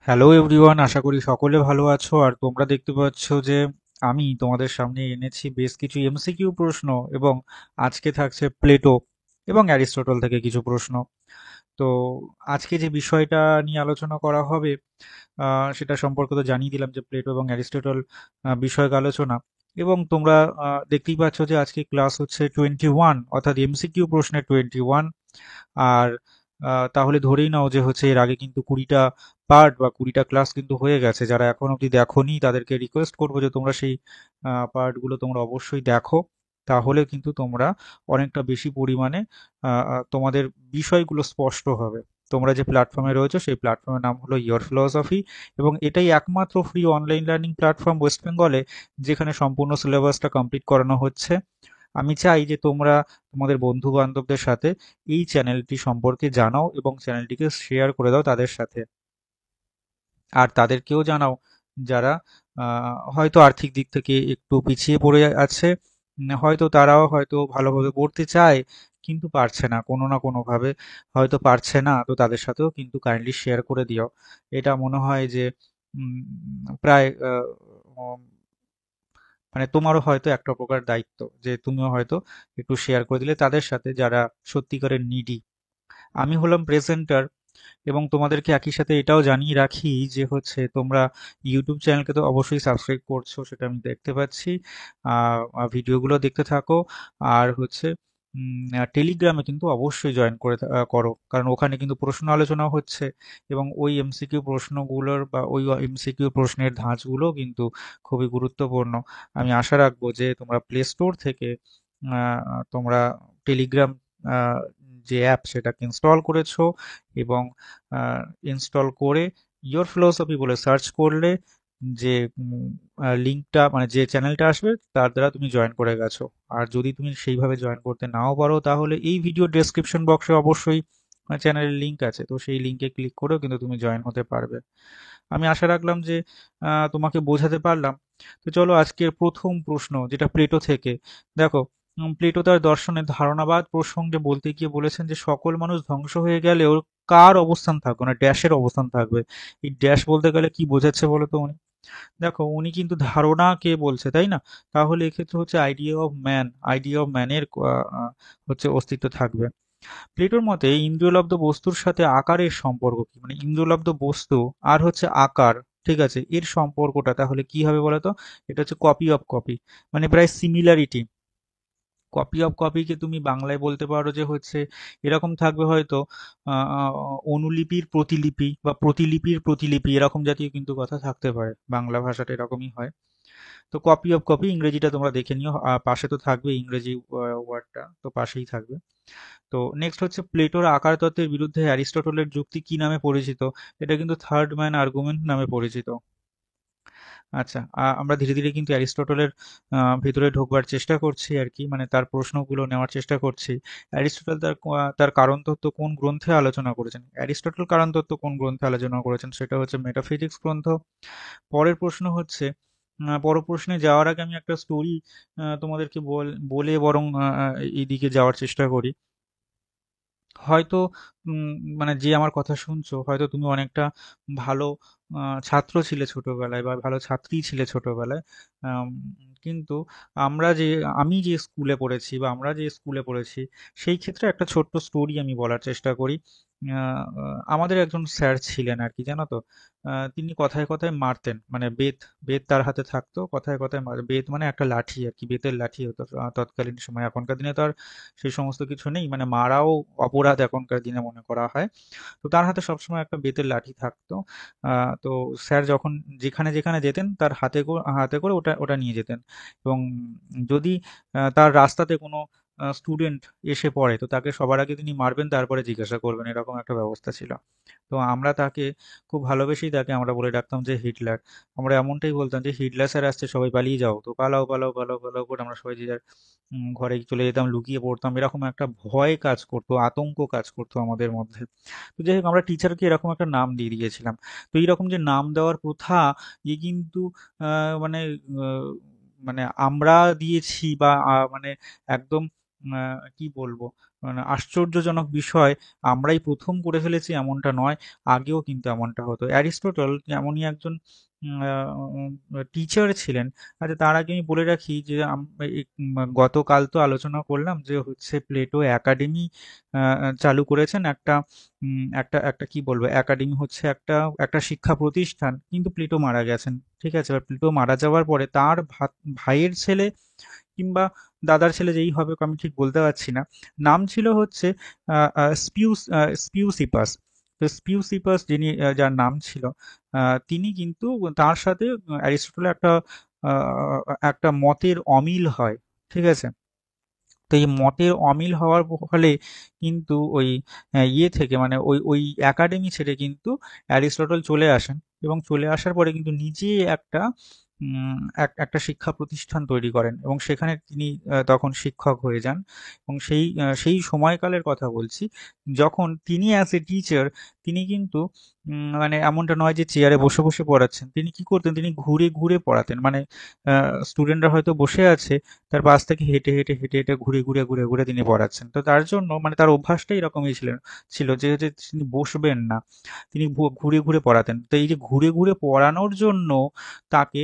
Hello everyone, আশা করি সকলে ভালো আছো। আর তোমরা দেখতে পাচ্ছ যে আমি তোমাদের সামনে এনেছি বেশ কিছু এমসিকিউ প্রশ্ন, এবং আজকে থাকছে প্লেটো এবং অ্যারিস্টটল থেকে কিছু প্রশ্ন। তো আজকে যে বিষয়টা নিয়ে আলোচনা করা হবে সেটা সম্পর্কে তো জানিয়ে দিলাম যে প্লেটো এবং অ্যারিস্টটল বিষয়ক আলোচনা। এবং তোমরা দেখতেই পাচ্ছ যে আজকে ক্লাস হচ্ছে 21, অর্থাৎ এমসিকিউ প্রশ্নের 21। আর তাহলে ধরেই নাও যে হচ্ছে এর আগে কিন্তু 20টা পার্ট বা 20টা ক্লাস কিন্তু হয়ে গেছে। যারা এখন অবধি দেখোনি তাদেরকে রিকোয়েস্ট করবো যে তোমরা সেই পার্টগুলো তোমরা অবশ্যই দেখো। তাহলে কিন্তু তোমরা অনেকটা বেশি পরিমাণে তোমাদের বিষয়গুলো স্পষ্ট হবে। তোমরা যে প্ল্যাটফর্মে রয়েছে সেই প্ল্যাটফর্মের নাম হলো ইয়োর ফিলসফি, এবং এটাই একমাত্র free online learning platform West বেঙ্গলে যেখানে সম্পূর্ণ সিলেবাসটা কমপ্লিট করানো হচ্ছে। আমি চাই যে তোমরা তোমাদের বন্ধু বান্ধবদের সাথে এই চ্যানেলটি সম্পর্কে জানাও এবং চ্যানেলটিকে শেয়ার করে দাও তাদের সাথে। আর তাদেরকেও জানাও যারা হয়তো আর্থিক দিক থেকে একটু পিছিয়ে পড়ে আছে। হয়তো তারাও হয়তো ভালোভাবে পড়তে চায় কিন্তু পারছে না, কোনো না কোনোভাবে হয়তো পারছে না। তো তাদের সাথেও কিন্তু কাইন্ডলি শেয়ার করে দিও। এটা মনে হয় যে উম, প্রায় উম, মানে তোমারও হয়তো একটা প্রকার দায়িত্ব যে তুমিও হয়তো একটু শেয়ার করে দিলে তাদের সাথে যারা সত্যিকারের নিডি। আমি হলাম প্রেজেন্টার, এবং তোমাদেরকে একই সাথে এটাও জানিয়ে রাখি যে হচ্ছে তোমরা ইউটিউব চ্যানেলকে তো অবশ্যই সাবস্ক্রাইব করছো, সেটা আমি দেখতে পাচ্ছি। ভিডিওগুলো দেখতে থাকো। আর হচ্ছে টেলিগ্রামে কিন্তু অবশ্যই জয়েন করে করো, কারণ ওখানে কিন্তু প্রশ্ন আলোচনা হচ্ছে, এবং ওই এমসিকিউ প্রশ্নগুলোর বা ওই এমসিকিউ প্রশ্নের ধাঁচগুলো কিন্তু খুবই গুরুত্বপূর্ণ। আমি আশা রাখবো যে তোমরা প্লে স্টোর থেকে তোমরা টেলিগ্রাম যে অ্যাপ সেটাকে ইনস্টল করেছো, এবং ইনস্টল করে ইয়োর ফিলোসফি বলে সার্চ করলে যে লিঙ্কটা মানে যে চ্যানেলটা আসবে তার দ্বারা তুমি জয়েন করে গেছো। আর যদি তুমি সেইভাবে জয়েন করতে নাও পারো তাহলে এই ভিডিও ডেসক্রিপশন বক্সে অবশ্যই চ্যানেলের লিঙ্ক আছে, তো সেই লিঙ্কে ক্লিক করেও কিন্তু তুমি জয়েন হতে পারবে। আমি আশা রাখলাম যে তোমাকে বোঝাতে পারলাম। তো চলো আজকের প্রথম প্রশ্ন, যেটা প্লেটো থেকে। দেখো, প্লেটো তার দর্শনের ধারণাবাদ প্রসঙ্গে বলতে গিয়ে বলেছেন যে সকল মানুষ ধ্বংস হয়ে গেলেও কার অবস্থান থাকবে না, ড্যাশের অবস্থান থাকবে। এই ড্যাশ বলতে গেলে কি বোঝাচ্ছে বলো তো উনি? দেখো, উনি কিন্তু ধারণা কে বলছে, তাই না? তাহলে এক্ষেত্রে হচ্ছে idea of man, idea of ম্যানের হচ্ছে অস্তিত্ব থাকবে। প্লেটোর মতে ইন্দ্রিয়লব্ধ বস্তুর সাথে আকারের সম্পর্ক কি, মানে ইন্দ্রিয়লব্ধ বস্তু আর হচ্ছে আকার, ঠিক আছে, এর সম্পর্কটা তাহলে কি হবে বলতো? এটা হচ্ছে কপি অফ কপি, মানে প্রায় সিমিলারিটি। কপি অফ কপিকে তুমি বাংলায় বলতে পারো যে হচ্ছে এরকম থাকবে হয়তো অনুলিপির প্রতিলিপি বা প্রতিলিপির প্রতিলিপি, এরকম জাতীয় কিন্তু কথা থাকতে পারে। বাংলা ভাষাটা এরকমই হয়। তো কপি অফ কপি ইংরেজিটা তোমরা দেখে নিও, পাশে তো থাকবে ইংরেজি ওয়ার্ডটা, তো পাশেই থাকবে। তো নেক্সট হচ্ছে প্লেটোর আকার তত্ত্বের বিরুদ্ধে অ্যারিস্টটলের যুক্তি কি নামে পরিচিত? এটা কিন্তু থার্ড ম্যান আর্গুমেন্ট নামে পরিচিত। আচ্ছা, আমরা ধীরে ধীরে কিন্তু অ্যারিস্টটলের ভেতরে ঢোকবার চেষ্টা করছি আর কি, মানে তার প্রশ্নগুলো নেওয়ার চেষ্টা করছি। অ্যারিস্টটল তার কারণ তত্ত্ব কোন গ্রন্থে আলোচনা করেছেন? অ্যারিস্টটল কারণ তত্ত্ব কোন গ্রন্থে আলোচনা করেছেন? সেটা হচ্ছে মেটাফিজিক্স গ্রন্থ। পরের প্রশ্ন হচ্ছে, পর প্রশ্নে যাওয়ার আগে আমি একটা স্টোরি তোমাদেরকে বলে বরং এইদিকে যাওয়ার চেষ্টা করি। হয়তো উম, মানে যে আমার কথা শুনছো, হয়তো তুমি অনেকটা ভালো ছাত্র ছিলে ছোটবেলায় বা ভালো ছাত্রী ছিলে ছোটবেলায়। আম, কিন্তু আমরা যে আমি যে স্কুলে পড়েছি বা আমরা যে স্কুলে পড়েছি সেই ক্ষেত্রে একটা ছোট্ট স্টোরি আমি বলার চেষ্টা করি। আমাদের একজন স্যার ছিলেন আর কি, জানো তো। তিনি কথায় কথায় মারতেন, মানে বেত বেত তার হাতে থাকতো, কথায় কথায় বেত মানে একটা লাঠি আর কি, বেতের লাঠি হতো তৎকালীন সময়। এখনকার দিনে তো আর সেই সমস্ত কিছু নেই, মানে মারাও অপরাধ এখনকার দিনে মনে করা হয়। তো তার হাতে সবসময় একটা বেতের লাঠি থাকতো। তো স্যার যখন যেখানে যেখানে যেতেন তার হাতে করে ওটা ওটা নিয়ে যেতেন। এবং যদি তার রাস্তাতে কোনো স্টুডেন্ট এসে পড়ে তো তাকে সবার আগে তিনি মারবেন, তারপরে জিজ্ঞাসা করবেন, এরকম একটা ব্যবস্থা ছিল। তো আমরা তাকে খুব ভালোবেসেই তাকে আমরা বলে ডাকতাম যে হিটলার। আমরা এমনটাই বলতাম যে হিটলার স্যার আসছে, সবাই পালিয়ে যাও। তো পালাও পালাও পালাও পালাও করে আমরা সবাই যে যার ঘরে চলে যেতাম, লুকিয়ে পড়তাম। এরকম একটা ভয় কাজ করতো, আতঙ্ক কাজ করতো আমাদের মধ্যে। তো যাই হোক, আমরা টিচারকে এরকম একটা নাম দিয়ে দিয়েছিলাম। তো এইরকম যে নাম দেওয়ার প্রথা, কিন্তু মানে মানে আমরা দিয়েছি বা মানে একদম কি বলবো, মানে আশ্চর্যজনক বিষয়, আমরাই প্রথম করে ফেলেছি এমনটা নয়, আগেও কিন্তু এমনটা হতো। অ্যারিস্টটল এমনই একজন টিচার ছিলেন। আচ্ছা, তার আগে আমি বলে রাখি যে গতকাল তো আলোচনা করলাম যে হচ্ছে প্লেটো একাডেমি চালু করেছেন। একটা একটা কি বলবো, একাডেমি হচ্ছে একটা একটা শিক্ষা প্রতিষ্ঠান, কিন্তু প্লেটো মারা গেছেন। ঠিক আছে, এবার প্লেটো মারা যাওয়ার পরে তার ভাইয়ের ছেলে কিংবা দাদার ছেলে যেই হবে আমি ঠিক বলতে পারছি না, নাম ছিল হচ্ছে স্পিউসিপাস। তো স্পিউসিপাস যিনি যার নাম ছিল, তিনি কিন্তু তার সাথে অ্যারিস্টটলের একটা মতের অমিল হয়। ঠিক আছে, তো এই মতের অমিল হওয়ার ফলে কিন্তু ওই ইয়ে থেকে মানে ওই ওই একাডেমি ছেড়ে কিন্তু অ্যারিস্টটল চলে আসেন, এবং চলে আসার পরে কিন্তু নিজে একটা একটা শিক্ষা প্রতিষ্ঠান তৈরি করেন, এবং সেখানে তিনি তখন শিক্ষক হয়ে যান। এবং সেই সময়কালের কথা বলছি, যখন তিনি অ্যাজ এ টিচার, তিনি কিন্তু মানে এমনটা নয় যে চেয়ারে বসে বসে পড়াচ্ছেন, তিনি কি করতেন, তিনি ঘুরে ঘুরে পড়াতেন। মানে স্টুডেন্টরা হয়তো বসে আছে, তার পাশ থেকে হেঁটে হেঁটে হেঁটে হেঁটে ঘুরে ঘুরে ঘুরে ঘুরে তিনি পড়াচ্ছেন। তো তার জন্য মানে তার অভ্যাসটাই এরকমই ছিল যে যে তিনি বসবেন না, তিনি ঘুরে ঘুরে পড়াতেন। তো এই যে ঘুরে ঘুরে পড়ানোর জন্য তাকে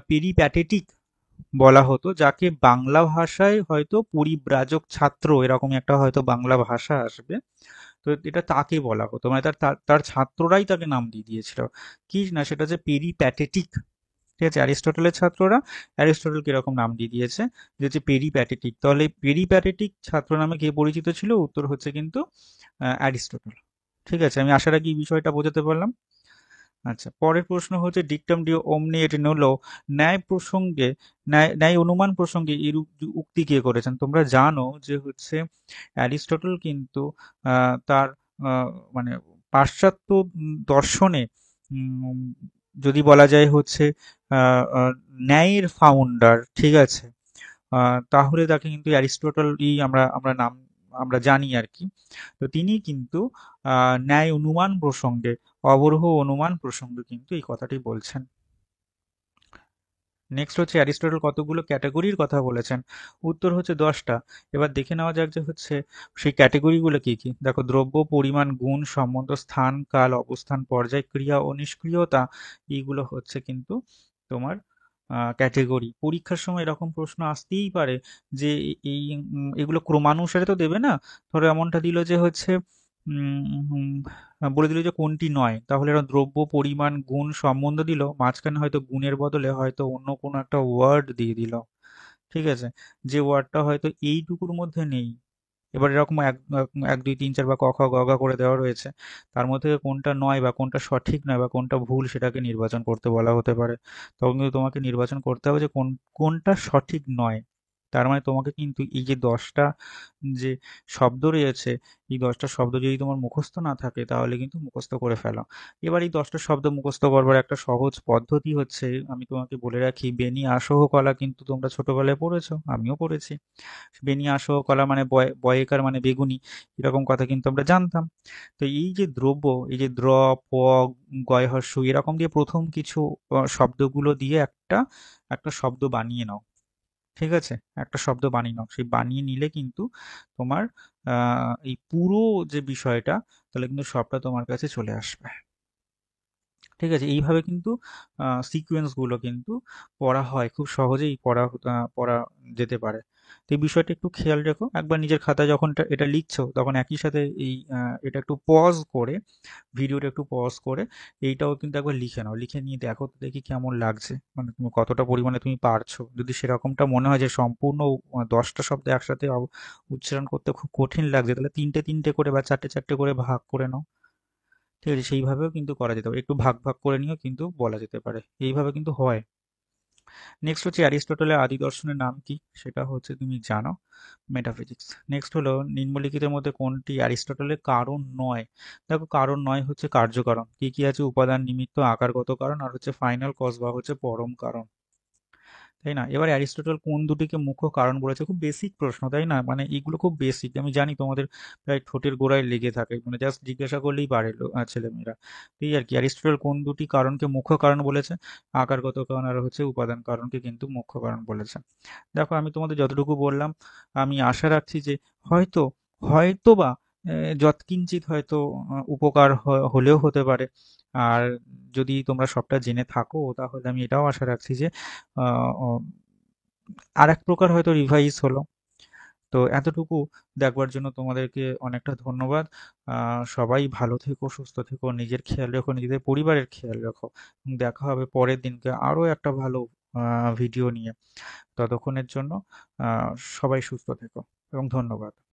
পেরিপ্যাটেটিক বলা হতো, যাকে বাংলা ভাষায় হয়তো পরিব্রাজক ছাত্র এরকমই একটা হয়তো বাংলা ভাষা আসবে। তো এটা তাকে বলা হতো, মানে তার তার তার ছাত্ররাই তাকে নাম দিয়ে দিয়েছিল কি না, সেটা যে পেরিপ্যাটেটিক। ঠিক আছে, অ্যারিস্টটলের ছাত্ররা অ্যারিস্টটলকে এরকম নাম দিয়ে দিয়েছে যে হচ্ছে পেরিপ্যাটেটিক। তাহলে পেরিপ্যাটেটিক ছাত্র নামে কে পরিচিত ছিল? উত্তর হচ্ছে কিন্তু অ্যারিস্টটল। ঠিক আছে, আমি আশা রাখি এই বিষয়টা বোঝাতে পারলাম। আচ্ছা, পরের প্রশ্ন হচ্ছে ডিকটাম ডিও ওমনি এটি নলো, ন্যায় প্রসঙ্গে ন্যায় অনুমান প্রসঙ্গে এরূপ উক্তি কে করেছেন? তোমরা জানো যে হচ্ছে অ্যারিস্টটল কিন্তু তার আহ, মানে পাশ্চাত্য দর্শনে উম, যদি বলা যায় হচ্ছে ন্যায়ের ফাউন্ডার। ঠিক আছে, তাহলে তাকে কিন্তু অ্যারিস্টটলই আমরা আমরা নাম আমরা জানি আর কি। তো তিনি কিন্তু ন্যায় অনুমান প্রসঙ্গে, অবরোহ অনুমান প্রসঙ্গে কিন্তু এই কথাটি বলছেন। নেক্সট হচ্ছে অ্যারিস্টটল কতগুলো ক্যাটাগরির কথা বলেছেন? উত্তর হচ্ছে 10টা। এবার দেখে নেওয়া যাক যে হচ্ছে সেই ক্যাটাগরিগুলো কি কি। দেখো, দ্রব্য, পরিমাণ, গুণ, সম্বন্ধ, স্থান, কাল, অবস্থান, পর্যায়, ক্রিয়া ও নিষ্ক্রিয়তা, এইগুলো হচ্ছে কিন্তু তোমার ক্যাটেগরি। পরীক্ষার সময় এরকম প্রশ্ন আসতেই পারে যে এগুলো ক্রমানুসারে তো দেবে না। ধরো এমনটা দিল যে হচ্ছে বলে দিল যে কোনটি নয়, তাহলে এরা দ্রব্য, পরিমাণ, গুণ, সম্বন্ধ দিল, মাঝখানে হয়তো গুণের বদলে হয়তো অন্য কোনো একটা ওয়ার্ড দিয়ে দিল। ঠিক আছে, যে ওয়ার্ডটা হয়তো এইটুকুর মধ্যে নেই। এবার এরকম এক এক দুই তিন চার বা ক খ গ ঘ করে দেওয়া রয়েছে, তার মধ্যে কোনটা নয় বা কোনটা সঠিক নয় বা কোনটা ভুল সেটাকে নির্বাচন করতে বলা হতে পারে। তখন কিন্তু তোমাকে নির্বাচন করতে হবে যে কোনটা সঠিক নয়। তার মানে তোমাকে কিন্তু এই যে 10টা যে শব্দ রয়েছে, এই 10টা শব্দ যদি তোমার মুখস্থ না থাকে তাহলে কিন্তু মুখস্থ করে ফেলো। এবার এই 10টা শব্দ মুখস্থ করবার একটা সহজ পদ্ধতি হচ্ছে, আমি তোমাকে বলে রাখি, বেনি আসহ কলা কিন্তু তোমরা ছোটবেলায় পড়েছো, আমিও পড়েছি। বেনি আসহ কলা মানে বয়েকার মানে বেগুনি, এরকম কথা কিন্তু আমরা জানতাম। তো এই যে দ্রব্য, এই যে দ্র, প, গয় হ্রস্ব এরকম দিয়ে প্রথম কিছু শব্দগুলো দিয়ে একটা একটা শব্দ বানিয়ে নাও। ঠিক আছে, একটা শব্দ বানিয়ে নাও, সেই বানিয়ে নিলে কিন্তু তোমার এই পুরো যে বিষয়টা, তাহলে কিন্তু সবটা তোমার কাছে চলে আসবে। ঠিক আছে, এইভাবে কিন্তু সিকোয়েন্স গুলো কিন্তু পড়া হয়, খুব সহজেই পড়া যেতে পারে। তো এই বিষয়টা একটু খেয়াল রেখো, একবার নিজের খাতায় যখন এটা লিখছো তখন একই সাথে এটা একটু পজ করে, ভিডিওটা একটু পজ করে এইটাও কিন্তু একবার লিখে নাও, লিখে নিয়ে দেখো তো দেখি কেমন লাগছে, মানে তুমি কতটা পরিমাণে তুমি পারছো। যদি সেরকমটা মনে হয় যে সম্পূর্ণ 10টা শব্দ একসাথে উচ্চারণ করতে খুব কঠিন লাগছে, তাহলে তিনটে তিনটে করে বা চারটে চারটে করে ভাগ করে নাও। ঠিক আছে, সেইভাবেও কিন্তু করা যেতে পারে, একটু ভাগ ভাগ করে নিয়েও কিন্তু বলা যেতে পারে, এইভাবে কিন্তু হয়। নেক্সট হচ্ছে অ্যারিস্টটলের আদি দর্শনের নাম কি? সেটা হচ্ছে তুমি জানো, মেটাফিজিক্স। নেক্সট হলো নিম্নলিখিতের মধ্যে কোনটি অ্যারিস্টটলের কারণ নয়? দেখো, কারণ নয় হচ্ছে কার্যকারণ। কি কি আছে? উপাদান, নিমিত্ত, আকারগত কারণ, আর হচ্ছে ফাইনাল কজ বা হচ্ছে পরম কারণ। তাই না? এবার অ্যারিস্টটল কোন দুটিকে মুখ্য কারণ বলেছে? খুব বেসিক প্রশ্ন, তাই না? মানে এগুলো খুব বেসিক, আমি জানি তোমাদের প্রায় ঠোঁটের গোড়ায় লেগে থাকে, মানে জাস্ট জিজ্ঞাসা করলেই পারে ছেলেমেয়েরা। এই আর কি, অ্যারিস্টটল কোন দুটি কারণকে মুখ্য কারণ বলেছে? আকারগত কারণ আর হচ্ছে উপাদান কারণকে কিন্তু মুখ্য কারণ বলেছে। দেখো, আমি তোমাদের যতটুকু বললাম, আমি আশা রাখছি যে হয়তো হয়তোবা যৎকিঞ্চিৎ হয়তো উপকার হলেও হতে পারে। আর যদি তোমরা সবটা জেনে থাকো তাহলে আমি এটাও আশা রাখছি যে আহ, ও- আর এক প্রকার হয়তো রিভাইজ হলো। তো এতটুকু দেখবার জন্য তোমাদেরকে অনেকটা ধন্যবাদ। সবাই ভালো থেকো, সুস্থ থেকো, নিজের খেয়াল রেখো, নিজেদের পরিবারের খেয়াল রাখো। দেখা হবে পরের দিনকে আরো একটা ভালো ভিডিও নিয়ে। ততক্ষণের জন্য আহ, সবাই সুস্থ থেকো এবং ধন্যবাদ।